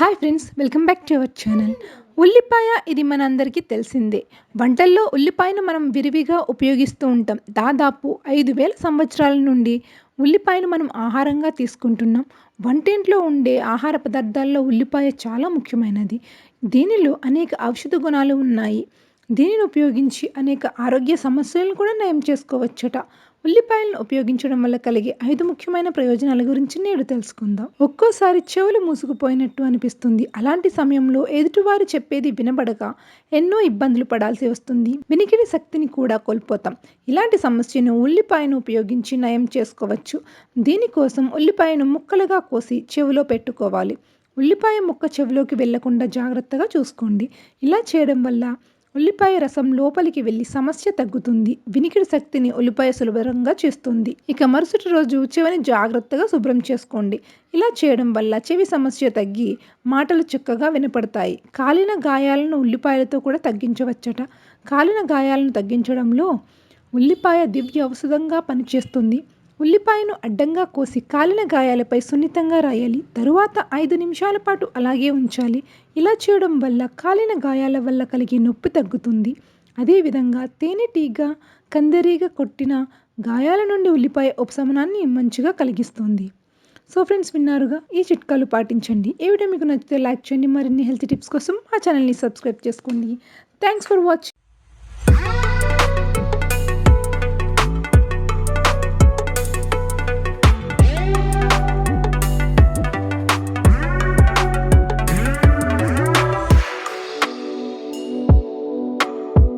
Hi friends, welcome back to our channel. ఉల్లిపాయ ఇది మనందరికీ తెలిసిందే. వంటల్లో ఉల్లిపాయను మనం విరివిగా ఉపయోగిస్తూ ఉంటాం. దాదాపు 5,000 సంవత్సరాల నుండి ఉల్లిపాయను మనం ఆహారంగా తీసుకుంటున్నాం. వంటింట్లో ఉండే ఆహార పదార్థాల్లో ఉల్లిపాయ చాలా ముఖ్యమైనది. దీనిలో అనేక ఔషధ గుణాలు ఉన్నాయి. దీనిని ఉపయోగించి అనేక ఆరోగ్య సమస్యలను కూడా నయం చేసుకోవచ్చట. ఉల్లిపాయలను ఉపయోగించడం వల్ల కలిగే 5 ముఖ్యమైన ప్రయోజనాల గురించి నేడు తెలుసుకుందాం. ఒక్కోసారి చెవులు మూసుకుపోయినట్టు అనిపిస్తుంది. అలాంటి సమయంలో ఎదుటివారు చెప్పేది వినబడక ఎన్నో ఇబ్బందులు పడాల్సి వస్తుంది. వినికిడి శక్తిని కూడా కోల్పోతాం. ఇలాంటి సమస్యను ఉల్లిపాయను ఉపయోగించి నయం చేసుకోవచ్చు. దీనికోసం ఉల్లిపాయను ముక్కలుగా కోసి చెవిలో పెట్టుకోవాలి. ఉల్లిపాయ ముక్క చెవిలోకి వెళ్లకుండా జాగ్రత్తగా చూసుకోండి. ఇలా చేయడం వల్ల ఉల్లిపాయ రసం లోపలికి వెళ్ళి సమస్య తగ్గుతుంది. వినికిడి శక్తిని ఉల్లిపాయ సులభంగా చేస్తుంది. ఇక మరుసటి రోజు చెవిని జాగ్రత్తగా శుభ్రం చేసుకోండి. ఇలా చేయడం వల్ల చెవి సమస్య తగ్గి మాటలు చక్కగా వినపడతాయి. కాలిన గాయాలను ఉల్లిపాయలతో కూడా తగ్గించవచ్చట. కాలిన గాయాలను తగ్గించడంలో ఉల్లిపాయ దివ్య ఔషధంగా పనిచేస్తుంది. ఉల్లిపాయను అడ్డంగా కోసి కాలిన గాయాలపై సున్నితంగా రాయాలి. తరువాత 5 నిమిషాల పాటు అలాగే ఉంచాలి. ఇలా చేయడం వల్ల కాలిన గాయాల వల్ల కలిగే నొప్పి తగ్గుతుంది. అదేవిధంగా తేనెటీగ, కందిరీగ కొట్టిన గాయాల నుండి ఉల్లిపాయ ఉపశమనాన్ని మంచిగా కలిగిస్తుంది. సో ఫ్రెండ్స్, విన్నారుగా, ఈ చిట్కాలు పాటించండి. ఈ వీడియో మీకు నచ్చితే లైక్ చేయండి. మరిన్ని హెల్త్ టిప్స్ కోసం మా ఛానల్ని సబ్స్క్రైబ్ చేసుకోండి. Thanks for watching.